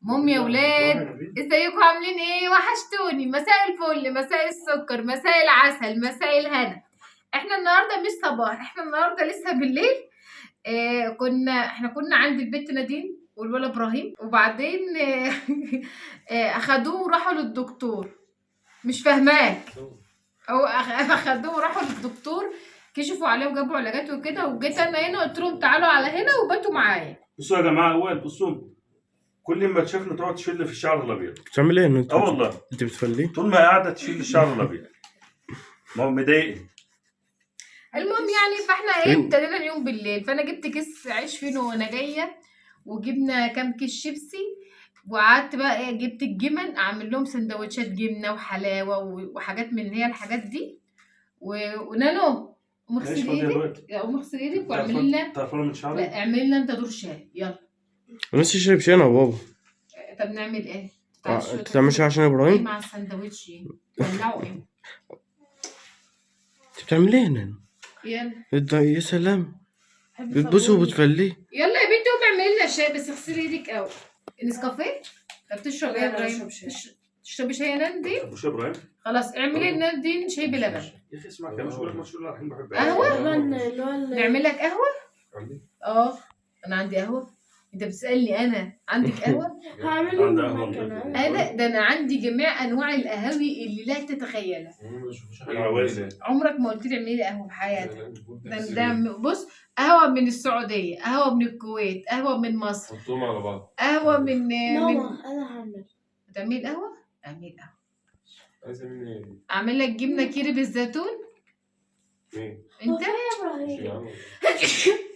المهم يا ولاد، ازيكم عاملين ايه؟ وحشتوني. مساء الفل، مساء السكر، مساء العسل، مساء الهنا. احنا النهارده مش صباح، احنا النهارده لسه بالليل. احنا كنا عند البت نادين والولد ابراهيم، وبعدين اخدوه وراحوا للدكتور. مش فاهماك. او اخدوه وراحوا للدكتور، كشفوا عليه وجابوا علاجات وكده، وجيت انا هنا قلت لهم تعالوا على هنا وباتوا معايا. بصوا يا جماعه، اول بصوا كل ما تشوفني تقعد تشيل في الشعر الابيض. بتعمل ايه انت؟ والله انت بتفليه طول ما قاعده تشيل الشعر الابيض. ما هو مضايقني. المهم يعني فاحنا ايه ابتدينا اليوم بالليل، فانا جبت كيس عيش فينو وانا جايه، وجبنا كام كيس شيبسي، وقعدت بقى ايه جبت الجبن اعمل لهم سندوتشات جبنه وحلاوه وحاجات من هي الحاجات دي. ونانو قوم اغسل ايدك، قوم اغسل ايدك واعمل لنا. تعرفوا من شعري؟ لا اعمل لنا انت دور شاي يلا. نفسي اشرب شاي انا وبابا. طب نعمل ايه؟ انت تعمل شاي عشان ابراهيم؟ مع السندوتش ولعوا ايه؟ انت بتعمل ايه هنا؟ يلا يا سلام، بتبص وبتفليه. يلا يا بنتي قومي اعملي لنا شاي، بس اغسلي ايدك قوي. نسكافيه؟ طب تشرب ايه يا ابراهيم؟ تشربي شاي يا ناندي؟ مش ابراهيم؟ خلاص اعملي لنا نادين شاي بلبن. يا اخي اسمع كلام، مش بقول لك مشهور الحين بحب قهوه؟ نعمل لك قهوه؟ انا عندي قهوه. انت بتسالني انا عندك قهوه؟ هعمل انا عندي جميع انواع القهاوي اللي لا تتخيلها. عمرك ما قلت لي اعملي لي قهوه في حياتك. ده بص، قهوه من السعوديه، قهوه من الكويت، قهوه من مصر، حطهم على بعض. قهوه من ماما انا هعمل. تعملي قهوه؟ اعملي قهوه. عايزه مني ايه؟ اعمل لك جبنه كيري بالزيتون. مين؟ انت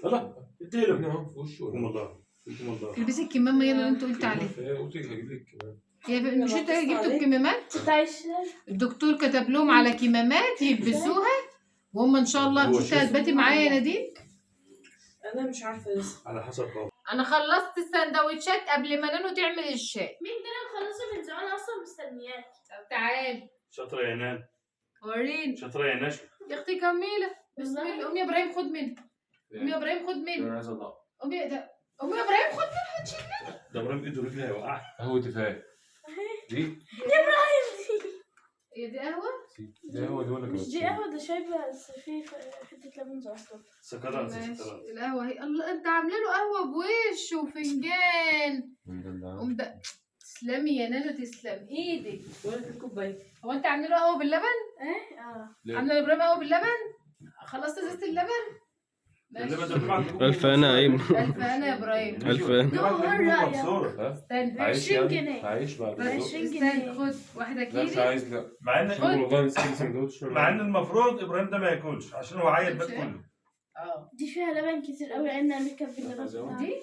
الله اديله احنا اهو في وشه. والله تلبسي الكمامه يلا اللي انت قلت عليه. قلت لك هجيب لك كمان. مش انت جبتوا الكمامات؟ انت عايش؟ الدكتور كتب لهم على كمامات يلبسوها، وهم ان شاء الله. مش هتباتي معايا يا نادين؟ انا مش عارفه لسه. على حسب قول. انا خلصت السندوتشات قبل ما نانو تعمل الشاي. مين ده؟ انا مخلصه من زمان اصلا مستنياك. طب تعالي شاطره يا نان، وريني. شاطره يا نشوى. يا اختي كميله بسم الله. قومي يا ابراهيم خد مني، قومي يا ابراهيم خد مني، انا عايز اضع. قومي يا ابراهيم خد مني هتشيل. ده ابراهيم ايده رجلي هيوقع. قهوه دفاع دي. يا ابراهيم هي دي قهوه؟ دي قهوه دي ولا مش دي قهوه، ده شاي بس فيه حته لبن زعتر. سكرات القهوه هي. الله انت عامله له قهوه بوش وفنجان. تسلمي يا نانو، تسلم ايدك. ولا في كوبايه. هو انت عامله له قهوه باللبن؟ ايه عامله لابراهيم قهوه باللبن؟ خلصت ازازه اللبن؟ ألف أنا أيمن. ألف أنا يا إبراهيم. ألف أنا. استنى. 20 جنيه. عايش بعد 20 استنى جنيه. خد واحدة لا مش كيري. عايز. لا مع ان والله نسيت سندوتش. مع ان المفروض ابراهيم ده ما ياكلش عشان هو عيل بيت كله. دي فيها لبن كتير قوي لان انا مكب اللبن. دي؟ دي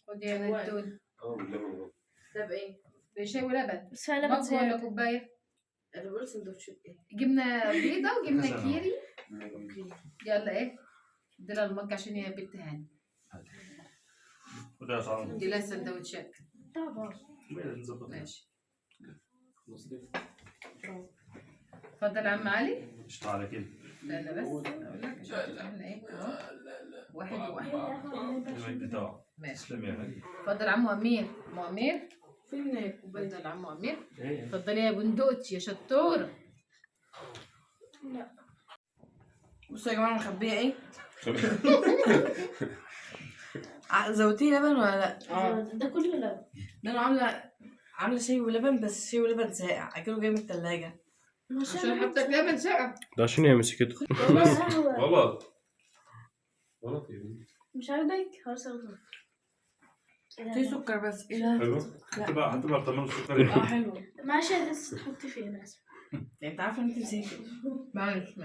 خد يا ندون. باللبن. ده بإيه؟ بشاي ولبن. بس فيها لبن مج ولا زيادة. كوباية؟ انا بقول سندوتشات ايه؟ جبنة بيضة وجبنة كيري. يلا إيه؟ اديلها المج عشان هي بنت هاني. وده صعب. اديلها السندوتشات. طبعا. ماشي. اتفضل يا عم علي. اشتغل على كده. لا بس اقول لك عشان احنا ايه اهو. واحد وواحد. ماشي. تسلم يا غالي. اتفضل يا عم امير. ام امير فين كوبايه؟ اتفضل يا عم امير. اتفضلي يا بندقتي يا شطوره. لا بصوا يا جماعه مخبيه ايه؟ زودتيه لبن ولا لا؟ ده كله لبن. ده انا عامله شاي ولبن، بس شاي ولبن ساقع اكله جاي من الثلاجه. عشان حطك لبن ساقع. ده عشان هي مسكته. غلط غلط يا بنتي. مش عاجبك؟ خلاص اخده. في سكر بس. ايه ده؟ حلو. هتبقى طماطم سكر. حلو. معلش لسه تحطي فيه ناس. يعني انت عارفه ان انت نسيتي. معلش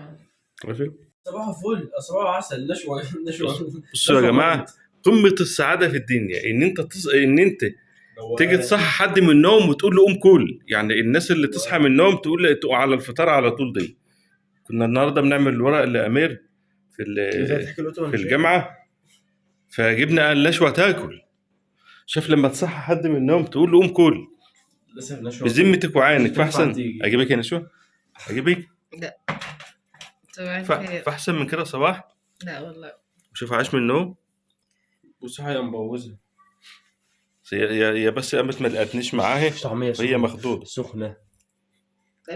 ماشي. صباح فل، صباح عسل، نشوة. بصوا يا جماعة، قمة السعادة في الدنيا إن أنت تيجي تصحى حد من النوم وتقول له قوم كل. يعني الناس اللي تصحى من النوم تقول على الفطار على طول دي. كنا النهارده بنعمل الورق لأمير في الجامعة، فجبنا النشوة تاكل. شاف لما تصحى حد من النوم تقول له قوم كل بذمتك وعينك. فاحسن اجيبك يا نشوة، اجيبك. لا فاحسن من كده صباح. لا والله. وشوف عاش من النوم وصحى يا مبوزة. هي بس قامت ما لقتنيش معاها، طعمية وهي مخضوضه. سخنة.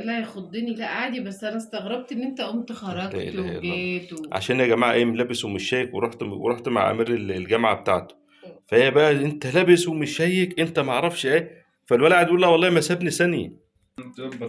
لا يخضني، لا عادي، بس انا استغربت ان انت قمت خرجت لا إله إلا الله. وجيت عشان يا جماعه ايه، لابس ومش شايك، ورحت مع امير الجامعه بتاعته، فهي بقى انت لابس ومش شايك، انت ما اعرفش ايه، فالولد قاعد يقول لها والله ما سابني ثانيه.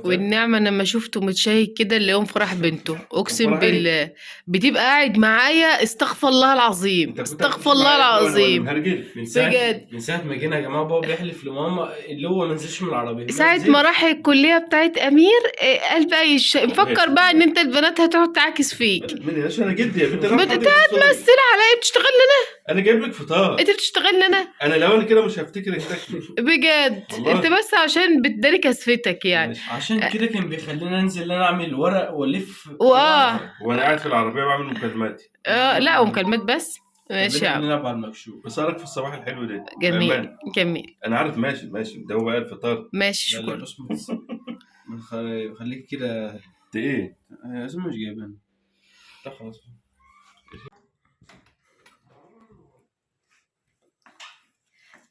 والنعمة انا لما شفته متشيك كده اللي يوم فرح بنته، اقسم فرح إيه؟ بالله بتبقى قاعد معايا، استغفر الله العظيم، استغفر الله العظيم بجد. من ساعة ما جينا يا جماعة بابا بيحلف لماما اللي هو ما نزلش من العربية. ساعة ما راح الكلية بتاعت أمير قال بقى مفكر بقى إن أنت البنات هتقعد تعاكس فيك. من انا جدي يا بنت، بتمثل عليا، بتشتغلني أنا؟ انا جايب لك فطار، أنت بتشتغلني أنا؟ لو انا كده مش هفتكرك تاكل بجد والله. أنت بس عشان بتداري كسفتك يعني. عشان كده كان بيخلينا انزل انا اعمل ورق والف. وانا قاعد في العربيه بعمل مكالماتي. لا ومكالمات بس. ماشي يا عم، نلعب على المكشوف. بس رايك في الصباح الحلو ده؟ جميل بأمان. جميل، انا عارف، ماشي ده هو بقى الفطار. ماشي لا لا شكرا. بص خليك كده. انت ايه؟ لازم مش جايبان. طب خلاص.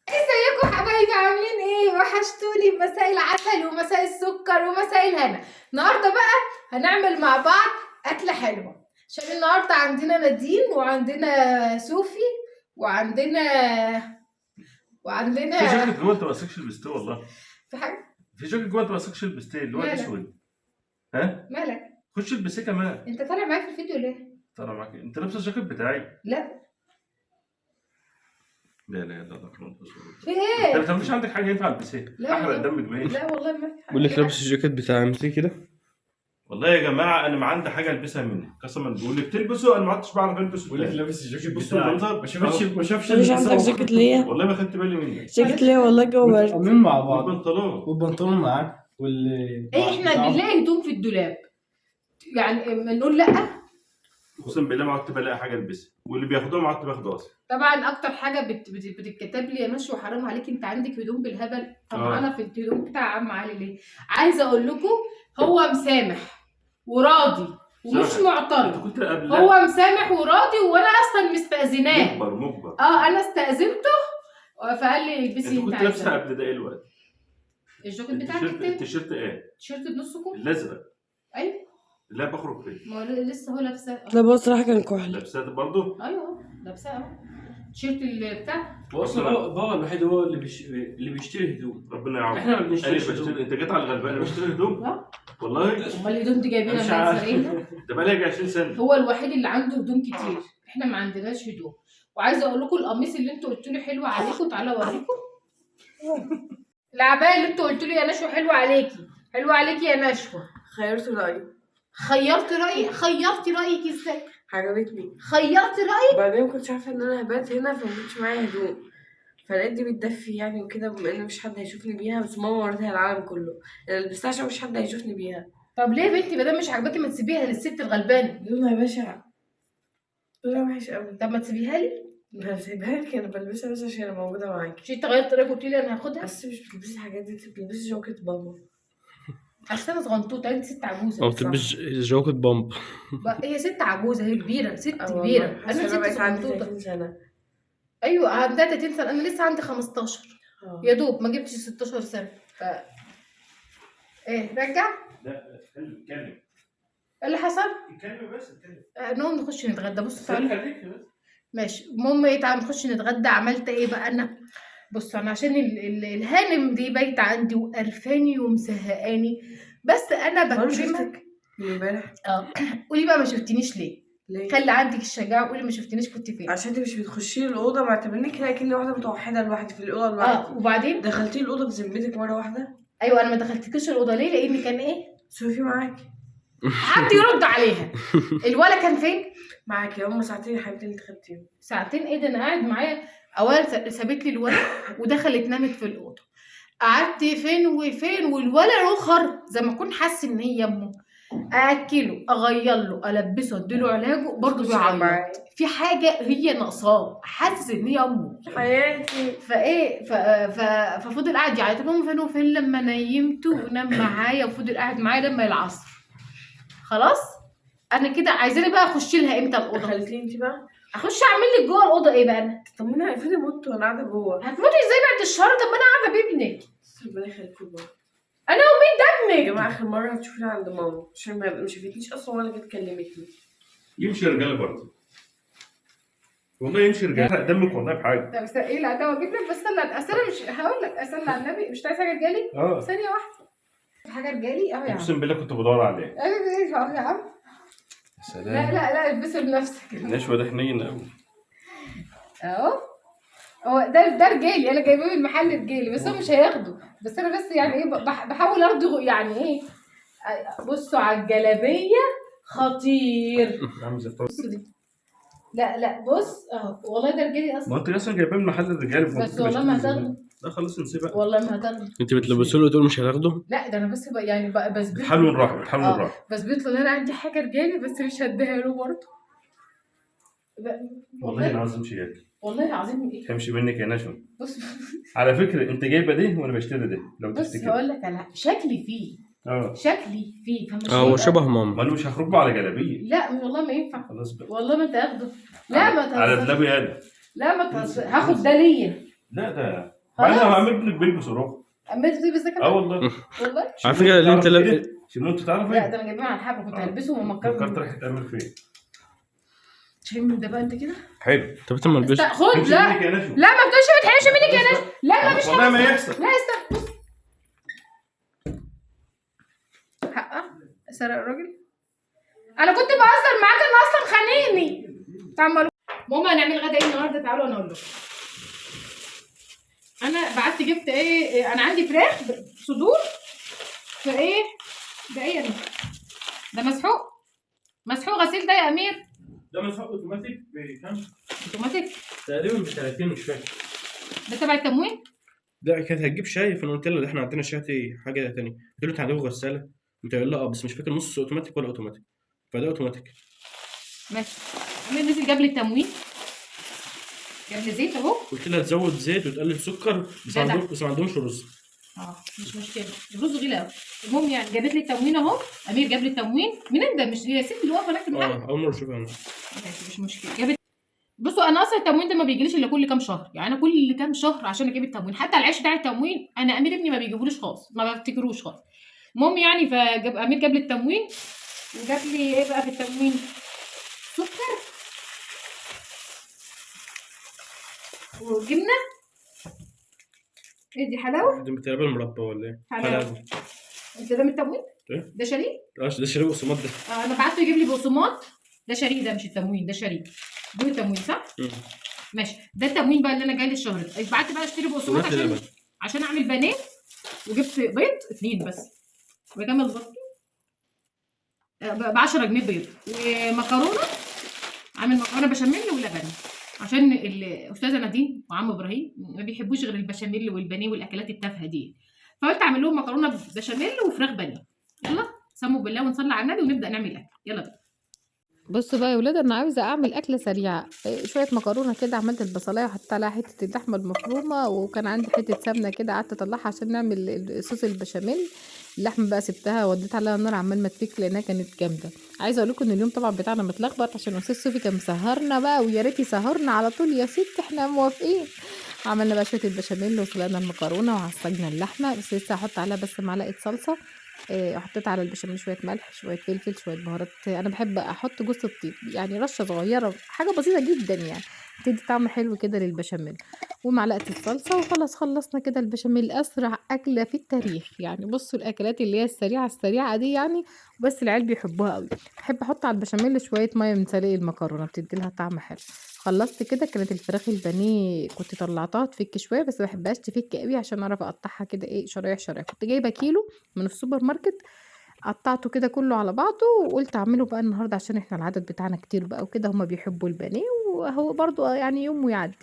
ازيكم حبايبي، عاملين ايه؟ وحشتوني بمساء العسل ومساء السكر ومساء الهنا. النهارده بقى هنعمل مع بعض اكله حلوه، عشان النهارده عندنا نادين وعندنا صوفي وعندنا في جاكيت جوه انت ما ماسكش البستيه والله. في حاجه. في جاكيت جوه انت ما ماسكش البستيه اللي هو مالك؟ الاسود. ها؟ مالك؟ خش البسيه كمان. انت طالع معايا في الفيديو ليه؟ طالع معاك انت لابس الجاكيت بتاعي. لا. لا لا لا في ايه؟ انت مش عندك حاجه ينفع البسيه؟ لا احرق والله. دمك بايه؟ لا والله ما في حاجه. بقول لك لابس الجاكيت بتاع امتى كده. والله يا جماعه انا ما عندي حاجه البسها منه قسما بالله، بتلبسه انا ما عدتش بعرف البسه. بقول لك لابس الجاكيت بصوا بتاعي. المنظر. ما شافش مش عندك جاكيت ليا؟ والله ما خدت بالي منك. جاكيت ليا والله جوه برد. متقابلين مع بعض والبنطلون. والبنطلون معاك ايه احنا بنلاقي هدوم في الدولاب يعني نقول لا؟ اقسم بالله ما عدت بلاقي حاجه البسها، واللي بياخدوها ما عدت باخده اصلا. طبعا اكتر حاجه بتتكتب لي يا مشي وحرام عليك، انت عندك هدوم بالهبل. طبعا في الهدوم بتاع عم علي ليه؟ عايزه اقول لكم هو مسامح وراضي ومش معترض. كنت قبل هو مسامح وراضي وانا اصلا مستاذناه. مجبر. انا استاذنته فقال لي البسي انت انت كنت لابسه عايزاه. قبل ده ايه الوقت؟ الجاكيت بتاعك التيشيرت ايه؟ تيشيرت بنص كم. الازرق. ايوه. لا بخرج فيه. ما هو لسه هو لابساه. لا بصراحة كان كحل. لابساه برضه؟ ايوه لابساه اهو. التيشيرت اللي بتاع هو اصلا بابا الوحيد هو اللي بيشتري هدوم. ربنا يعوض. احنا ما بنشتريش انا بشتري، انت جيت على الغلبان انا بشتري هدوم؟ اه والله امال الهدوم دي جايبينها مش من عارف. سرقينها؟ ده بقى لي 20 سنه. هو الوحيد اللي عنده هدوم كتير، احنا ما عندناش هدوم. وعايزه اقول لكم القميص اللي انتوا قلتوا لي حلو عليكم، تعالى اوريكم. العبايه اللي انتوا قلتوا لي يا نشوى حلوه عليكي، حلوه عليكي يا نشوى. خيرت رأيي. خيرتي رايي؟ خيرتي رايك ازاي؟ عجبتني. خيرتي رايي؟ بعدين مكنتش عارفة ان انا هبات هنا فمكنتش معايا هدوم، فلقيت دي بتدفي يعني وكده، بما ان مش حد هيشوفني بيها، بس ماما ورتها العالم كله. انا لبستها عشان مش حد هيشوفني بيها. طب ليه يا بنتي ما دام مش عاجباكي ما تسيبيها للست الغلبانه؟ لونها بشع، لونها وحش قوي. طب ما تسيبيها لي. هسيبها لك، انا بلبسها بس عشان انا موجودة معاكي. مش انت غيرت رايك قلت لي انا هاخدها؟ بس مش بتلبسي الحاجات دي، انت بتلبسي جاكيت بابا. عشان انا صغنطوطه، انت ست عجوزه. او تلبس جاكيت بامب. هي ست عجوزه، هي كبيره، ست والله. كبيره. انا أصل ست بقيت عندي صغنطوطه. 30 سنة. ايوه عندها 30 سنه، انا لسه عندي 15 يا دوب، ما جبتش 16 سنه. ايه رجع؟ لا اتكلم ايه اللي حصل؟ اتكلم بس اتكلم. نقوم نخش نتغدى. بصوا تعالوا. خليك بس. ماشي المهم ايه، تعالوا نخش نتغدى. عملت ايه بقى انا؟ بصوا انا عشان الهانم دي بايته عندي وقرفاني ومزهقاني، بس انا بكرمك. من امبارح. قولي بقى ما شفتنيش ليه؟ ليه؟ خلي عندك الشجاعه وقولي ما شفتنيش كنت فين. عشان انت مش بتخشي لي الاوضه، معتبرني كده كأني واحده متوحده لوحدي في الاوضه لوحدي. وبعدين دخلتي الاوضه بذمتك مره واحده؟ ايوه انا ما دخلتكش الاوضه ليه؟ لان كان ايه؟ صوفي معاكي. حد يرد عليها. الولا كان فين؟ معاكي هم ساعتين يا حبيبتي اللي خدتيهم. ساعتين ايه ده؟ انا قاعد معايا. اولا سابت لي الولد ودخلت نامت في الاوضه. قعدت فين وفين والولا رخر زي ما اكون حاسس ان هي امه. ااكله، اغير له، البسه، اديله علاجه، برضه بيعيط. في حاجه هي ناقصاه، حاسس ان هي امه حياتي. فايه ففضل قاعد يعيط. المهم فين وفين لما نيمته ونام معايا وفضل قاعد معايا لما العصر. خلاص انا كده عايزاني بقى اخش لها امتى الاوضه؟ دخلتي انت بقى؟ اخش اعمل لك جوه الاوضه ايه بقى انا؟ طب ما انا افرضي مت وانا قاعده جوه. هتموتي ازاي بعد الشهر؟ طب ما انا قاعده بابنك. ربنا يخليكم بقى. انا ومين يا دمك؟ جماعه اخر مره هتشوفيني عند ماما عشان ما شافتنيش اصلا ولا جت كلمتني. يمشي رجاله برضه. والله يمشي رجاله دمك والله بحاجه. طب ايه لا ده اجيب لك بس انا مش هقول لك اصلي على النبي مش عايز حاجه جالي ثانيه واحده. حاجه جالي اهو يا عم. اقسم بالله كنت بدور عليه. اهو يا عم. سلام. لا البسه بنفسك. النشوه ده حنين قوي. اهو هو ده رجالي، انا جايباه من المحل رجالي بس هو مش هياخده. بس انا بس يعني ايه بحاول ارضي يعني ايه. بصوا على الجلابيه خطير. بصوا دي. لا بص اهو والله ده رجالي اصلا. ما انت اصلا جايباه من محل الرجال. بس والله ما هتاخده. لا خلاص نسيبها. والله ما هتاخده. انت بتلبسوا له تقول مش هتاخده؟ لا ده انا بس يعني بثبت له. حلو نروح. بثبت له ان انا عندي حاجه رجالي بس مش هديها له برضه. والله العظيم شياكه. والله العظيم ايه؟ تمشي منك يا نشوى. بص على فكره انت جايبه دي وانا بشتري دي لو بص تفتكر. هقول لك على شكلي فيه. شكلي فيه فمش هو هيبقى- شبه ما ماما. انا مش هخرجه على جلابيه. لا والله ما ينفع. خلاص بقى. والله ما تاخده. لا ما على تهزرش. دلابي هذا. لا ما تهزرش. هاخد ده ليا. لا ده خلاص. انا هعمل ابنك بيلبس روح. أميت دي بس ده كمان. والله. والله. على فكره اللي انت شنو انت تعرف لا ايه؟ ده انا جايباه على الحبل كنت هلبسه فكرت ومكرر. راح تعمل فين؟ شايف من ده بقى انت كده؟ حلو. طب انت ما لبست. خد تمشي لا منك يا نشوى. لا ما تقولش ما تحرمش منك يا ناس. لا مش والله ما يحصل. لا استنى بص. حقه سرق الراجل. انا كنت بهزر معاك انا اصلا خانقني. تعملوا ماما هنعمل غدا ايه النهارده؟ تعالوا انا اقول لكم. انا بعت جبت ايه انا عندي فراخ صدور فايه ده ايه ده مسحوق غسيل ده يا امير. ده مسحوق اوتوماتيك بكام؟ اوتوماتيك تقريبا ب 30 مش فاكر. ده تبع التموين. لا كانت هتجيب شاي فانا قلت لها احنا عندنا شاي حاجه ثانيه. قلت له انت عندكم غساله؟ قلت لها بس مش فاكر نص اوتوماتيك ولا اوتوماتيك. فده اوتوماتيك. ماشي. امير نزل جاب لي التموين جاب لي زيت اهو. قلت لها تزود زيت وتقلل سكر بس ما عندهمش رز. مش مشكله الرز غلي قوي. المهم يعني جابت لي التموين اهو. امير جاب لي التموين منين ده؟ مش هي الست اللي واقفه هناك معاها. اول مره اشوفها انا. ماشي مش مشكله. جابت بصوا انا اصلا التموين ده ما بيجيليش الا كل كام شهر يعني انا كل كام شهر عشان اجيب التموين. حتى العيش بتاع التموين انا امير ابني ما بيجيبوليش خالص ما بفتكروش خالص. المهم يعني فجاب امير جاب لي التموين وجاب لي ايه بقى في التموين؟ سكر وجبنه. ايه دي حلاوه؟ دي تقريبا مربى ولا ايه؟ حلاوه. انت ده من التموين؟ ايه؟ ده شريك؟ ده شريك بقسماط ده. انا بعته يجيب لي بقسماط. ده شريك ده مش التموين ده شريك. دول التموين صح؟ ماشي. ده التموين بقى اللي انا جاي لي الشهر ده. بعت بقى اشتري بقسماط عشان اعمل بانيه. وجبت بيض 2 بس. بكام بالظبط؟ ب 10 جنيه بيض ومكرونه. عامل مكرونه بشاميل ولبن عشان الاستاذه نادين وعم ابراهيم ما بيحبوش غير البشاميل والبانيه والاكلات التافهه دي. فقلت اعمل لهم مكرونه بشاميل وفراخ بانيه. يلا سموا بالله ونصلي على النبي ونبدا نعمل اكل. يلا بقى. بصوا بقى يا ولاد انا عاوزه اعمل اكله سريعه. شويه مكرونه كده عملت البصلايه وحطيت عليها حته اللحمه المفرومه وكان عندي حته سمنه كده قعدت اطلعها عشان نعمل صوص البشاميل. اللحمه بقى سبتها وديت عليها النار عمال ما تفك لانها كانت جامده. عايزه اقول لكم ان اليوم طبعا بتاعنا متلخبط عشان استاذ صوفي كان مسهرنا بقى ويا ريت يسهرنا على طول يا ست احنا موافقين. عملنا بقى شويه البشاميل وسلقنا المكرونه وعصجنا اللحمه بس لسه هحط عليها بس معلقه صلصه. حطيت على البشاميل شويه ملح شويه فلفل شويه بهارات. انا بحب احط جوز الطيب يعني رشه صغيره حاجه بسيطه جدا يعني تدي طعم حلو كده للبشاميل ومعلقه الصلصه وخلاص خلصنا كده البشاميل. اسرع اكله في التاريخ يعني. بصوا الاكلات اللي هي السريعه دي يعني بس العيال بيحبوها قوي. بحب احط على البشاميل شويه ميه من سلق المكرونه بتدي لها طعم حلو. خلصت كده. كانت الفراخ البانيه كنت طلعتها تفك شويه بس ما بحبهاش تفك قوي عشان اعرف اقطعها كده ايه شرايح. كنت جايبه كيلو من السوبر ماركت قطعته كده كله على بعضه وقلت اعمله بقى النهارده عشان احنا العدد بتاعنا كتير بقى وكده هما بيحبوا البانيه وهو برضو يعني يوم ويعدي.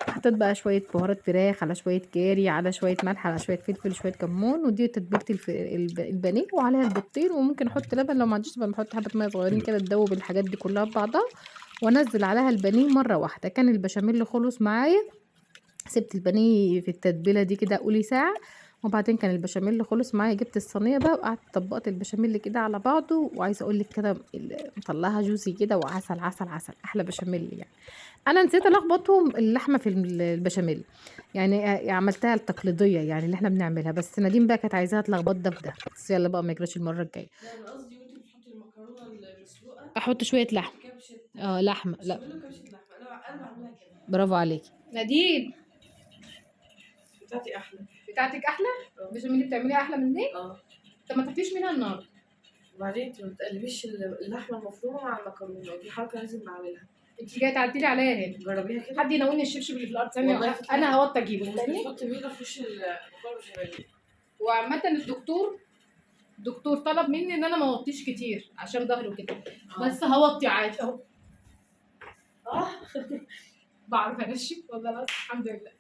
حطيت بقى شويه بهارات فراخ على شويه كاري على شويه ملح على شويه فلفل شويه كمون ودي تتبيله البانيه وعليها البيضتين وممكن احط لبن لو ما عنديش لبن بحط حبه ميه صغيرين كده تدوب الحاجات دي كلها ببعضها وانزل عليها البانيه مره واحده. كان البشاميل خلص معايا. سبت البانيه في التتبيله دي كده قولي ساعه وبعدين كان البشاميل خلص معايا، جبت الصينيه بقى وقعدت طبقت البشاميل كده على بعضه، وعايزه اقول لك كده مطلعها جوسي كده وعسل عسل عسل، احلى بشاميل يعني. انا نسيت الخبطهم اللحمه في البشاميل، يعني عملتها التقليديه يعني اللي احنا بنعملها، بس نادين بقى كانت عايزاها تلخبط ده في ده، بس يلا بقى ما يجراش المره الجايه. لا انا قصدي وانت بتحطي المكرونه المسلوقه احط شويه لحم، كبشه لحمه، لا بشاميل وكبشه لحمه. انا بعملها كده. برافو عليكي نادين. بتاعتي احلى. بتاعتك احلى؟ البشاميل اللي بتعمليها احلى من دي؟ طب ما تاكليش منها النهارده. وبعدين انت ما بتقلبيش اللحمه المفرومه مع المكرونه، ودي حركه لازم بعملها. انت جايه تعدلي عليا هنا. جربيها كده. حد يناولني الشبشب اللي في الارض ثانيه، والله انا هوط اجيبه مش استني. بتحطي بيضه في وش المكرونه بشاميل. وعامه الدكتور طلب مني ان انا ما اوطيش كتير عشان ظهري وكده، بس هوطي عادي اهو. بعرف انشف والله بس الحمد لله.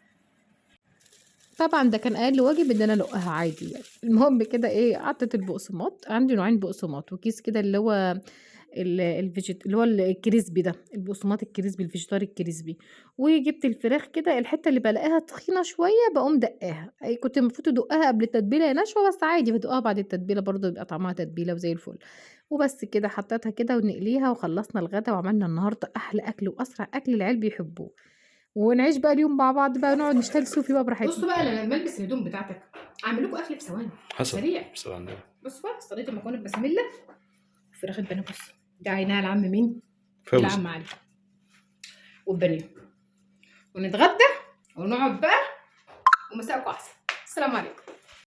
طبعا ده كان اقل واجب ان انا انقها عادي يعني. المهم كده ايه، قطعت البقسماط، عندي نوعين بقسماط، وكيس كده اللي هو اللي هو الكريسبي ده، البقسماط الكريسبي الفيجيتار الكريسبي. وجبت الفراخ كده، الحته اللي بلاقيها تخينه شويه بقوم دقاها، كنت المفروض ادقها قبل التتبيله يا نشوه، بس عادي بدقها بعد التتبيله برضه يبقى طعمها تتبيله وزي الفل. وبس كده حطيتها كده ونقليها، وخلصنا الغدا وعملنا النهارده احلى اكل واسرع اكل العيال بيحبوه. ونعيش بقى اليوم مع بعض بقى، نقعد نشتغل سوفي بقى براحتنا. بصوا بقى انا لما البس الهدوم بتاعتك اعمل لكم اكل في ثواني حصل سريع. بصراحة عندنا. بصوا بقى صينيه المكرونه البشاميل وفراخ البانيه. بص ده عينها العم مين؟ فوزي. العم علي والبانيه، ونتغدى ونقعد بقى، ومساءكم احسن. السلام عليكم.